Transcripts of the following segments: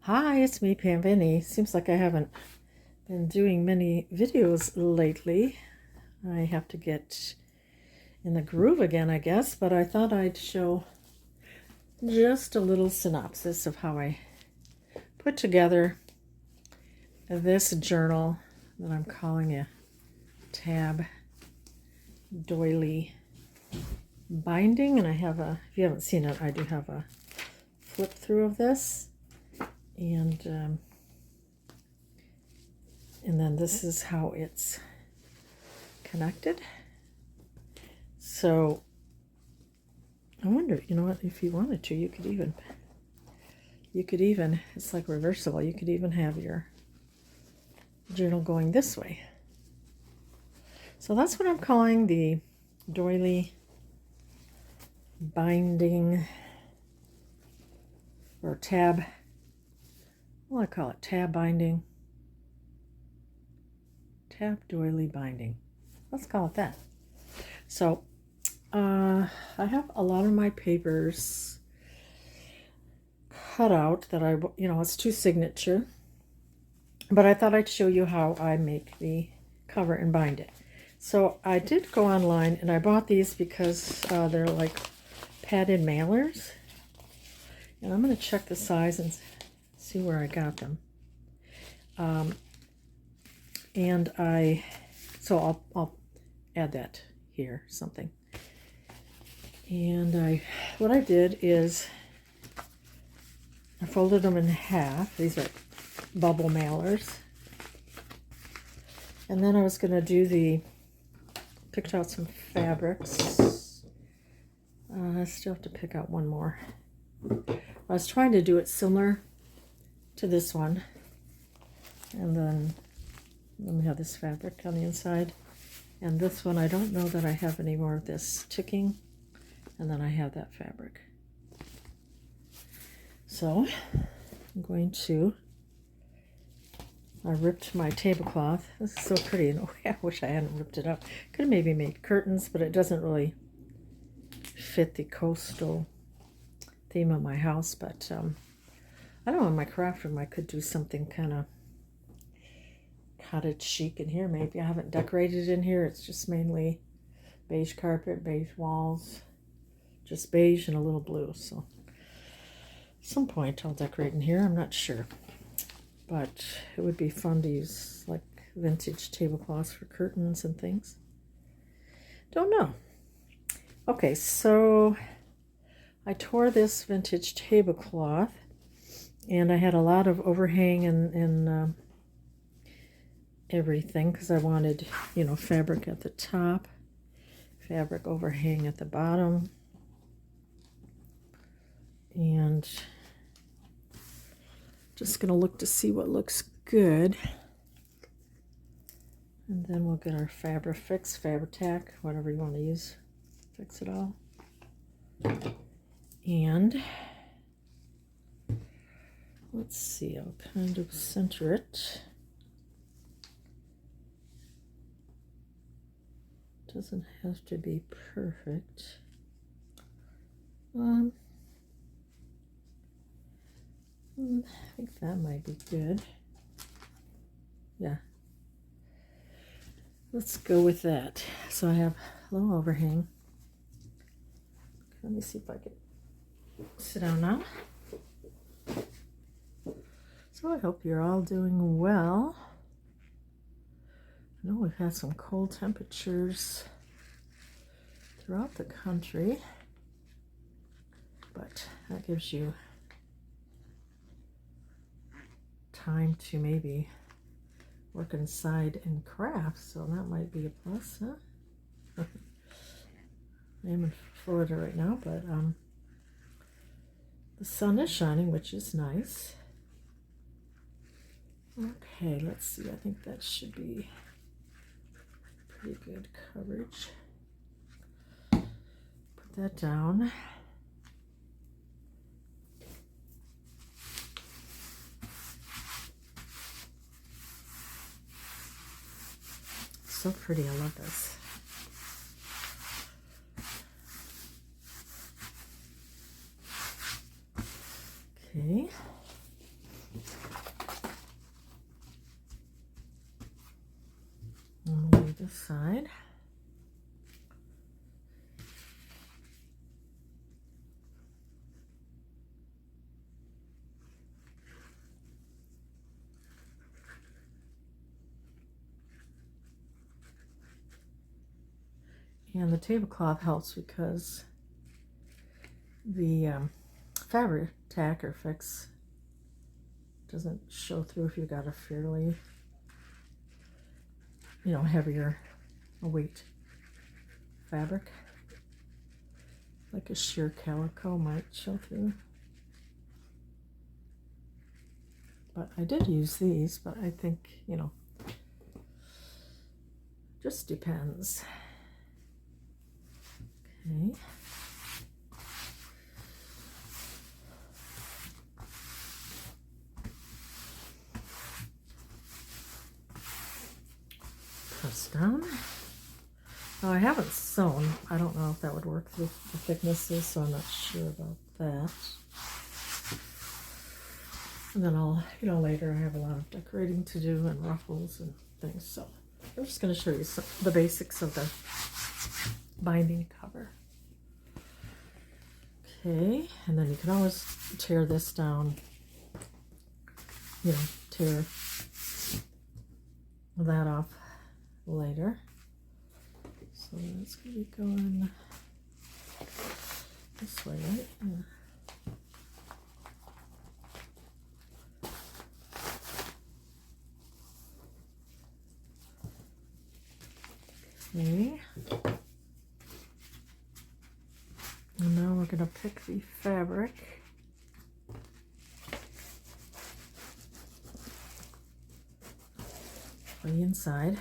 Hi, it's me, Pam Vinny. Seems like I haven't been doing many videos lately. I have to get in the groove again, I guess, but I thought I'd show just a little synopsis of how I put together this journal that I'm calling a tab doily binding. And I have if you haven't seen it, I do have a flip through of this. And then this is how it's connected. So I wonder, you know what, if you wanted to, you could even, it's like reversible. You could even have your journal going this way. So that's what I'm calling the doily binding or tab. Well, I call it tab binding. Tab doily binding. Let's call it that. So I have a lot of my papers cut out that it's to signature. But I thought I'd show you how I make the cover and bind it. So I did go online and I bought these because they're like padded mailers. And I'm going to check the size and see where I got them. So I'll add that here, something. And what I did is I folded them in half. These are bubble mailers. And then I was going to picked out some fabrics. I still have to pick out one more. I was trying to do it similar to this one. And then we have this fabric on the inside. And this one, I don't know that I have any more of this ticking. And then I have that fabric. So I'm going to, I ripped my tablecloth. This is so pretty. In a way, I wish I hadn't ripped it up. Could have maybe made curtains, but it doesn't really fit the coastal theme of my house. But I don't know, in my craft room, I could do something kind of cottage chic in here. Maybe I haven't decorated in here. It's just mainly beige carpet, beige walls, just beige and a little blue. So at some point I'll decorate in here. I'm not sure. But it would be fun to use like vintage tablecloths for curtains and things. Don't know. Okay, so I tore this vintage tablecloth and I had a lot of overhang and everything because I wanted, fabric at the top, fabric overhang at the bottom. And just going to look to see what looks good. And then we'll get our Fix, Fabri-Tac, whatever you want to use. Fix it all. And let's see, I'll kind of center it. Doesn't have to be perfect. I think that might be good. Yeah. Let's go with that. So I have a little overhang. Let me see if I can sit down now. So I hope you're all doing well. I know we've had some cold temperatures throughout the country, but that gives you time to maybe work inside and craft, so that might be a plus, huh? I am in Florida right now, but the sun is shining, which is nice. Okay, let's see. I think that should be pretty good coverage. Put that down. So pretty. I love this. Okay. this side. And the tablecloth helps because the fabric tack or fix doesn't show through if you've got a fairly, heavier weight fabric. Like a sheer calico might show through. But I did use these, but I think, just depends. Okay. Press down. Now I haven't sewn. I don't know if that would work with the thicknesses, so I'm not sure about that. And then I'll, later I have a lot of decorating to do and ruffles and things. So I'm just going to show you the basics of the binding cover. Okay, and then you can always tear this down, tear that off later. So it's going to be going this way, right? Yeah. Okay. And now we're going to pick the fabric. For the inside.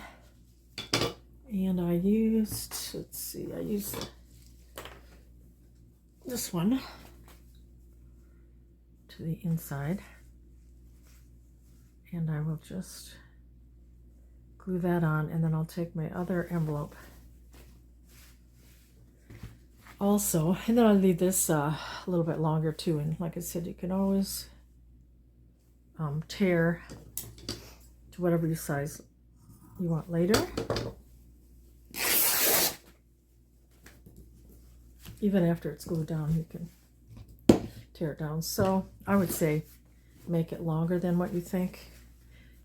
And I used, I used this one to the inside. And I will just glue that on, and then I'll take my other envelope also, and then I'll leave this a little bit longer too. And like I said, you can always tear to whatever you size you want later. Even after it's glued down, you can tear it down. So I would say make it longer than what you think.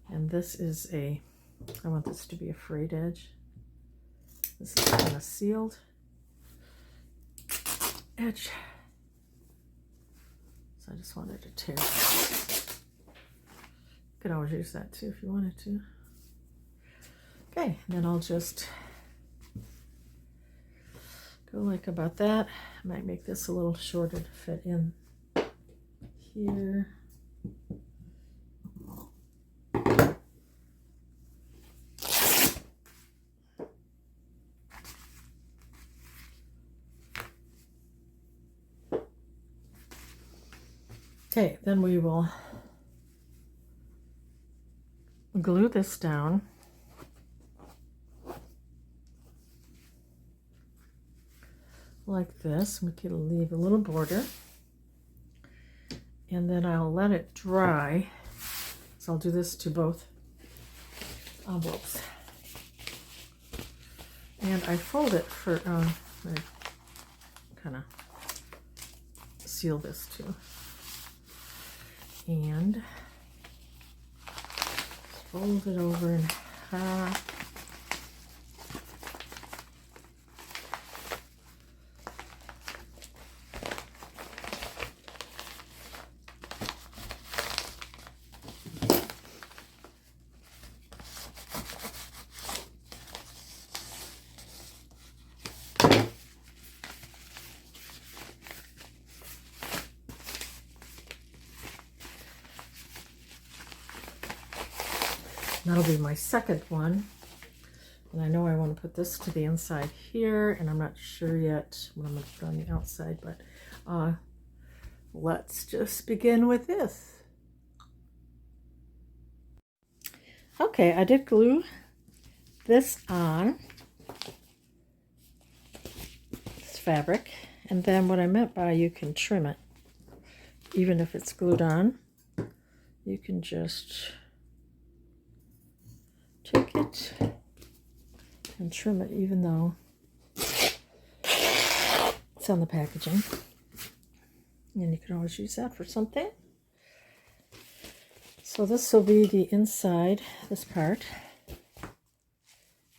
And this is I want this to be a frayed edge. This is kind of sealed edge. So I just wanted to tear it. You could always use that too if you wanted to. Okay, and then I'll just go like about that. I might make this a little shorter to fit in here. Okay, then we will glue this down. Like this. We can leave a little border. And then I'll let it dry. So I'll do this to both envelopes. And I fold it for, I kind of seal this too. And fold it over in half. That'll be my second one. And I know I want to put this to the inside here, and I'm not sure yet what I'm going to put on the outside, but let's just begin with this. Okay, I did glue this on, this fabric, and then what I meant by you can trim it. Even if it's glued on, you can just take it and trim it even though it's on the packaging. And you can always use that for something. So this will be the inside, this part.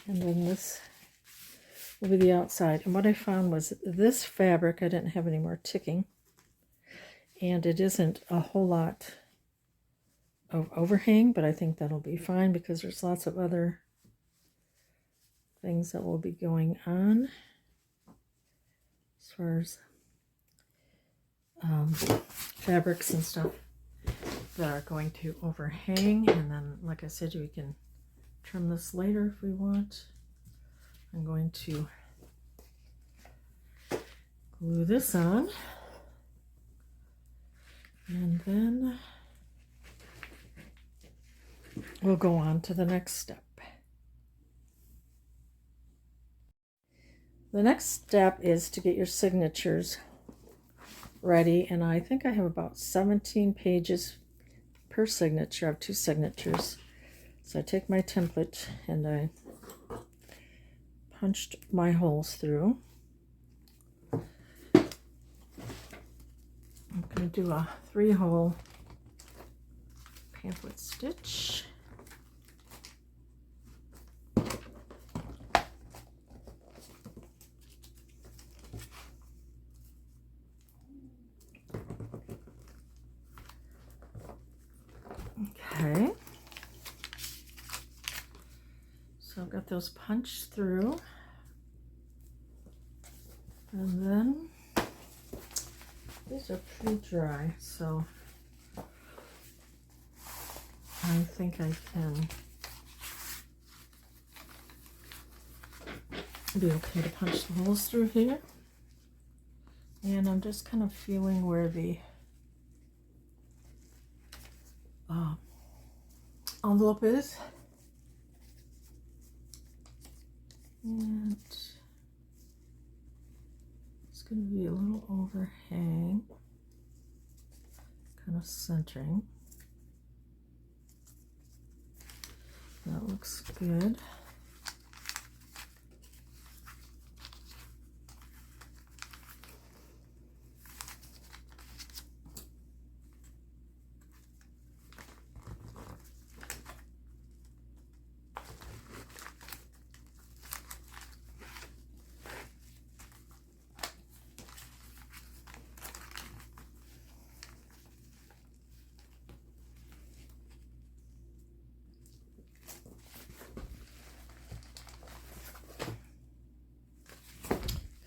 And then this will be the outside. And what I found was this fabric, I didn't have any more ticking. And it isn't a whole lot of overhang, but I think that'll be fine because there's lots of other things that will be going on as far as fabrics and stuff that are going to overhang. And then, like I said, we can trim this later if we want. I'm going to glue this on, and then we'll go on to the next step. The next step is to get your signatures ready, and I think I have about 17 pages per signature. I have 2 signatures. So I take my template and I punched my holes through. I'm going to do a 3-hole pamphlet stitch. Okay. So I've got those punched through. And then these are pretty dry, so I think I can be okay to punch the holes through here. And I'm just kind of feeling where the envelope is. And it's going to be a little overhang, kind of centering. That looks good.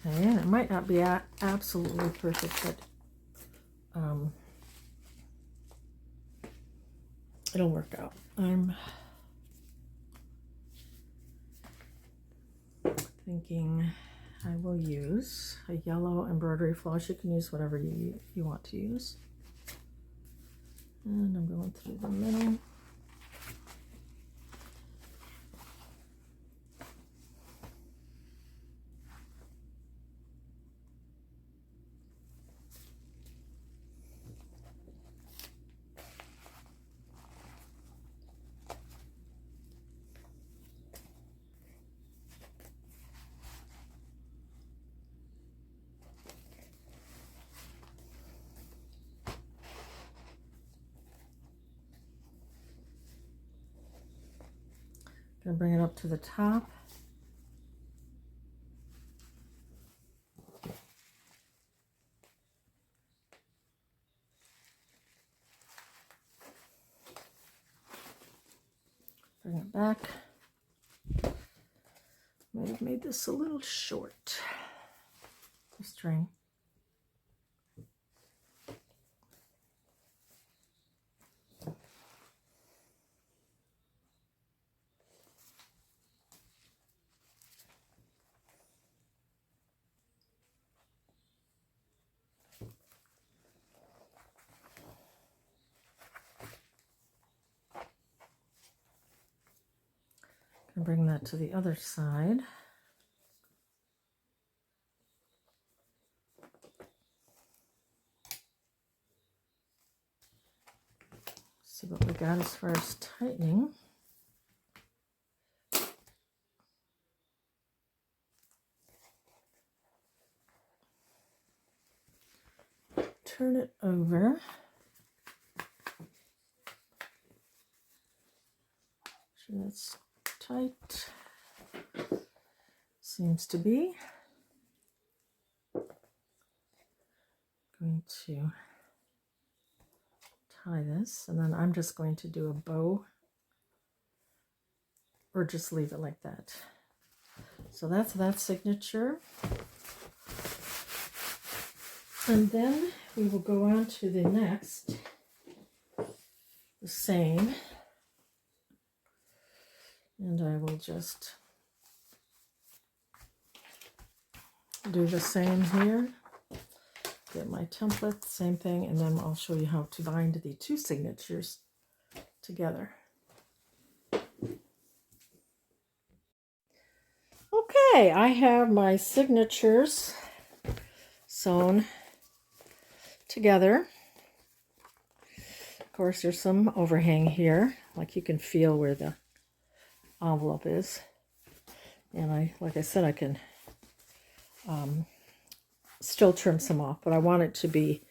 Okay, and it might not be absolutely perfect, but it'll work out. I'm thinking I will use a yellow embroidery floss. You can use whatever you want to use. And I'm going through the middle. Gonna bring it up to the top. Bring it back. Might have made this a little short, the string. And bring that to the other side. See what we got as far as tightening. it over. Sure that's tight. Seems to be. Going to tie this, and then I'm just going to do a bow, or just leave it like that. So that's that signature. And then we will go on to the next, the same. And I will just do the same here. Get my template, same thing, and then I'll show you how to bind the two signatures together. Okay, I have my signatures sewn together. Of course, there's some overhang here, like you can feel where the envelope is. And like I said, I can still trim some off, but I want it to be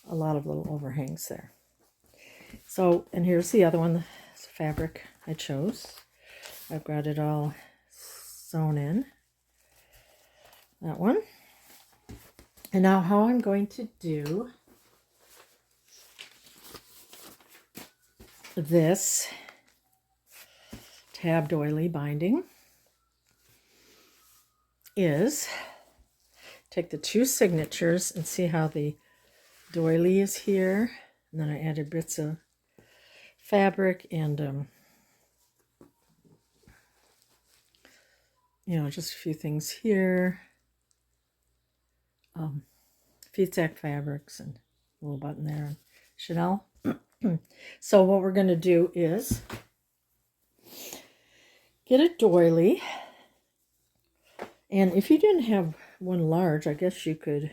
a lot of little overhangs there. So, and here's the other one, the fabric I chose. I've got it all sewn in, that one. And now how I'm going to do this tab doily binding is take the two signatures and see how the doily is here, and then I added bits of fabric and you know, just a few things here, feed sack fabrics and a little button there, and Chanel. So what we're going to do is get a doily, and if you didn't have one large, I guess you could,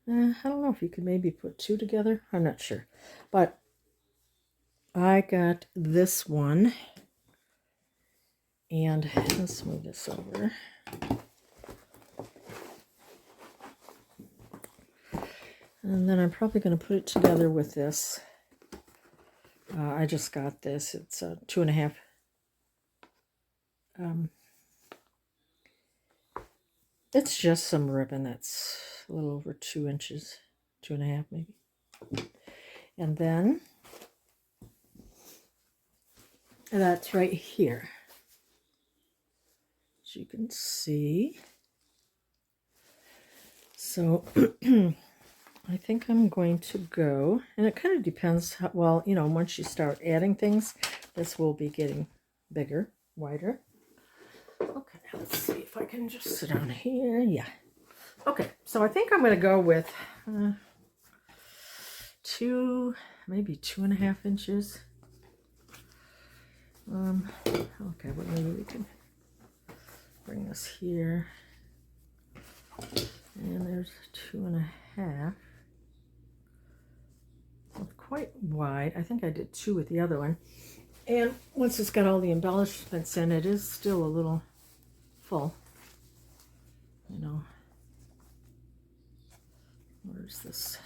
I don't know if you could maybe put two together. I'm not sure. But I got this one. And let's move this over. And then I'm probably going to put it together with this. I just got this. It's a 2.5. It's just some ribbon that's a little over 2 inches, 2.5 maybe. And then that's right here. As you can see. So I think I'm going to go, and it kind of depends how, well, you know, once you start adding things, this will be getting bigger, wider. Okay, let's see if I can just sit down here. Yeah. Okay, so I think I'm going to go with 2, maybe 2.5 inches. Okay, well, maybe we can bring this here. And there's 2.5. It's quite wide. I think I did 2 with the other one. And once it's got all the embellishments in, it is still a little full. You know, where's this?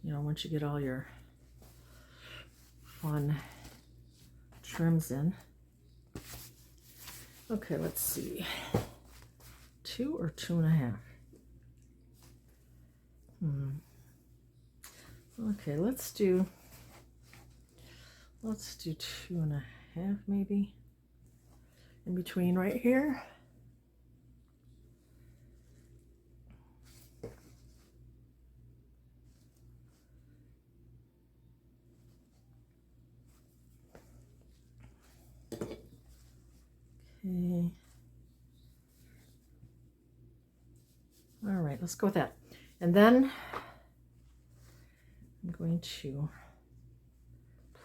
You know, once you get all your fun trims in. Okay, let's see. 2 or 2.5? Okay, let's do 2.5 maybe. In between right here. Okay. All right, let's go with that. And then I'm going to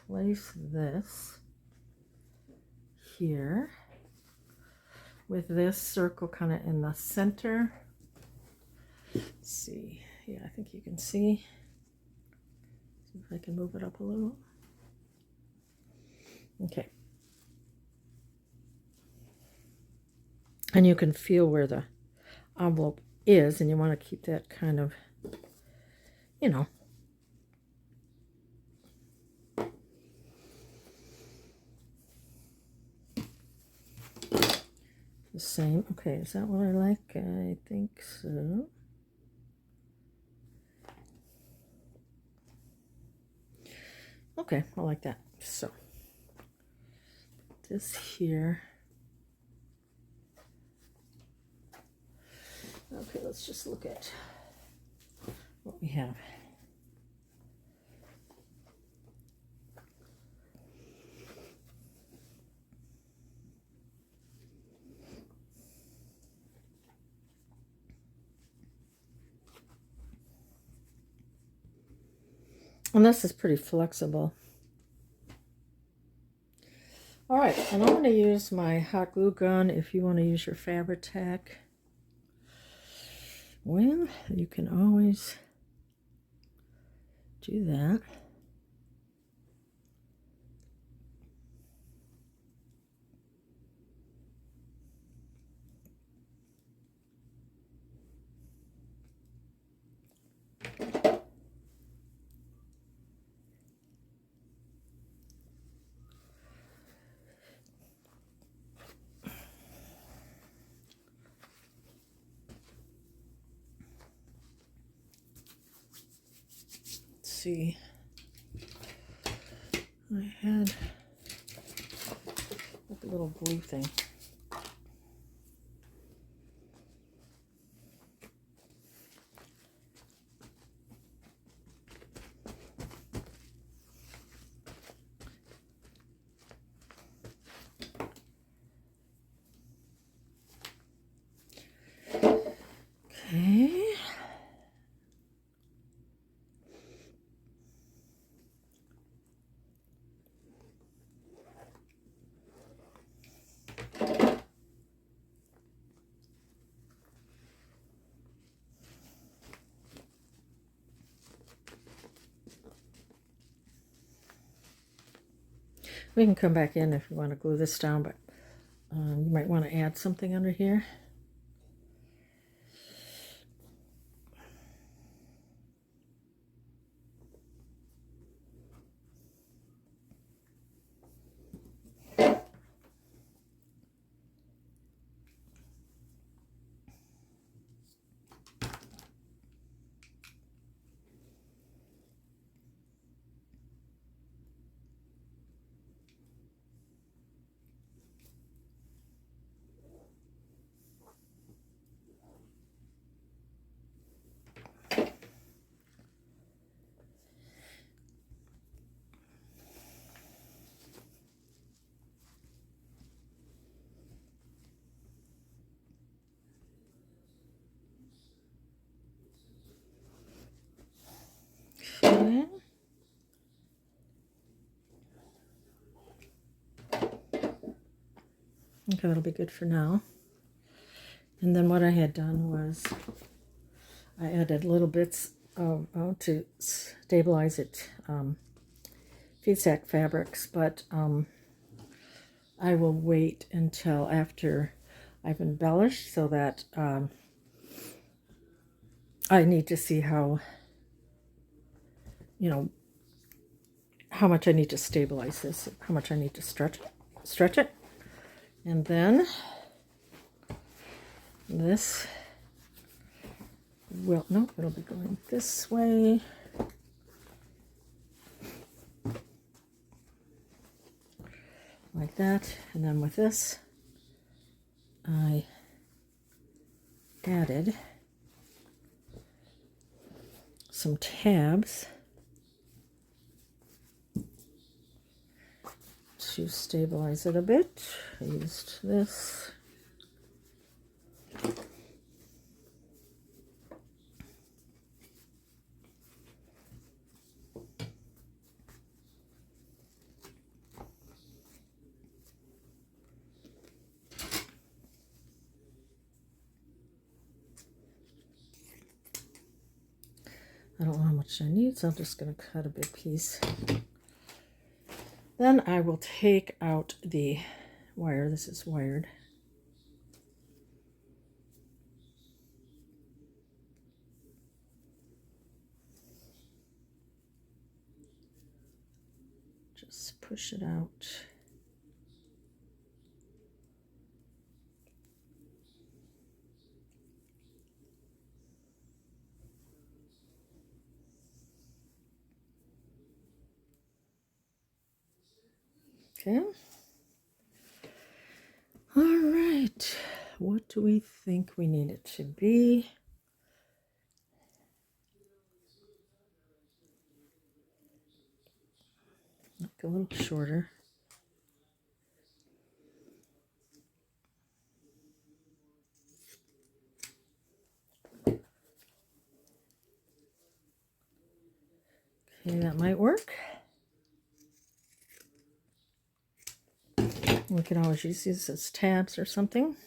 place this here with this circle kind of in the center. Let's see. Yeah, I think you can see. See if I can move it up a little. Okay. And you can feel where the envelope is, and you want to keep that kind of you know. The same. Okay, is that what I like? I think so. Okay, I like that. So, this here. Okay, let's just look at what we have. And this is pretty flexible. All right, and I'm going to use my hot glue gun. If you want to use your Fabri-Tac, well, you can always do that. See, I had like a little blue thing. Okay. We can come back in if you want to glue this down, but you might want to add something under here. Okay. Okay, that'll be good for now. And then what I had done was I added little bits of to stabilize it, feed sack fabrics, but I will wait until after I've embellished, so that I need to see how, you know, how much I need to stabilize this, how much I need to stretch it. And then this will, no, it'll be going this way. Like that. And then with this, I added some tabs to stabilize it a bit. I used this. I don't know how much I need, so I'm just going to cut a big piece. Then I will take out the wire. This is wired. Just push it out. Okay. All right. What do we think we need it to be? Like a little shorter. Okay, that might work. We could always use these as tabs or something.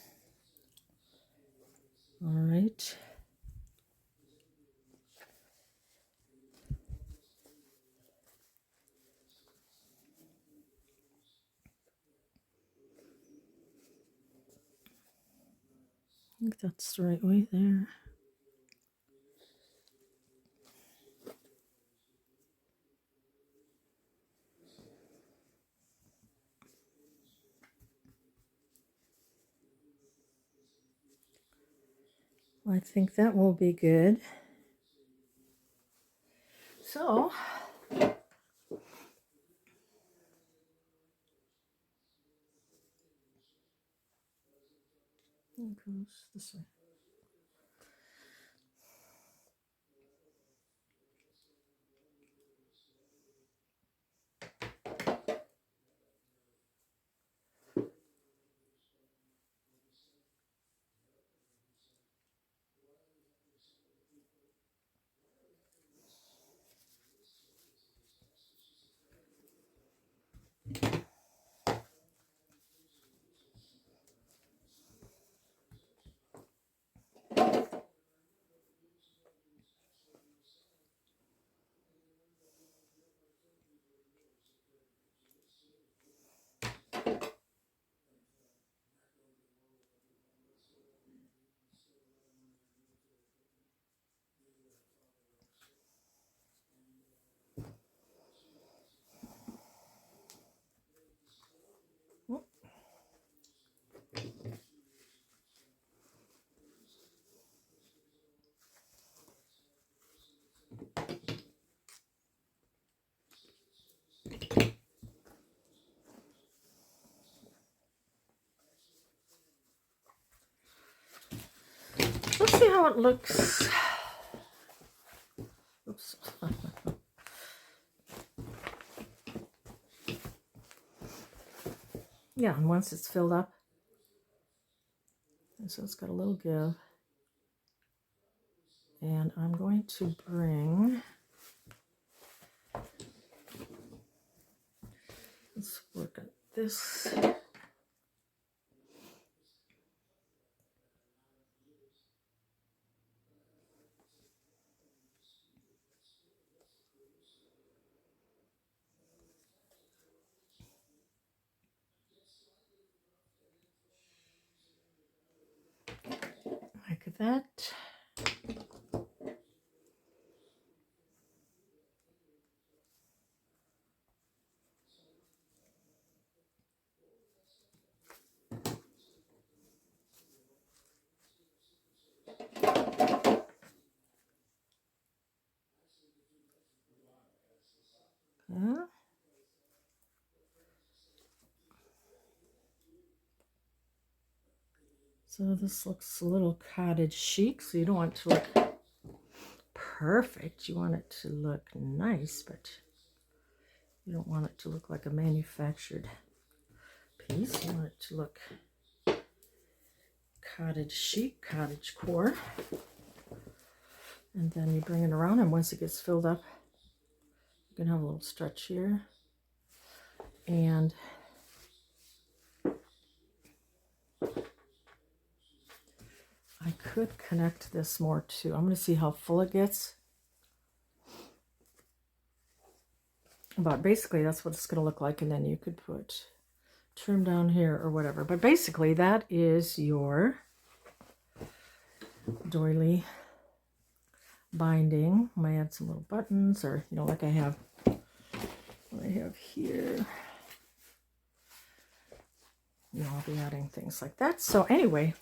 All right. I think that's the right way there. I think that will be good. So, it goes this way. Let's see how it looks. Oops. Yeah, and once it's filled up, and so it's got a little give. And I'm going to bring, let's work on this. Like that. Yeah. So this looks a little cottage chic, so you don't want it to look perfect. You want it to look nice, but you don't want it to look like a manufactured piece. You want it to look cottage chic, cottage core. And then you bring it around, and once it gets filled up, you can have a little stretch here. And I could connect this more too. I'm going to see how full it gets. But basically, that's what it's going to look like. And then you could put trim down here or whatever. But basically, that is your doily binding. I might add some little buttons, or, you know, like I have what I have here. And I'll be adding things like that. So anyway,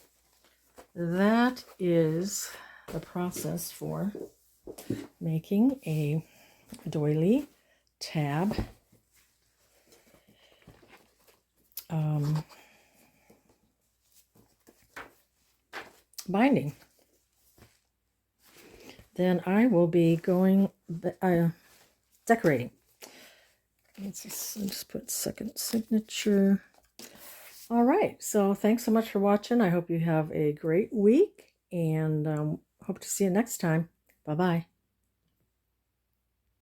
that is the process for making a doily tab binding. Then I will be going decorating. Let's just put second signature. All right, so thanks so much for watching. I hope you have a great week, and hope to see you next time. Bye-bye.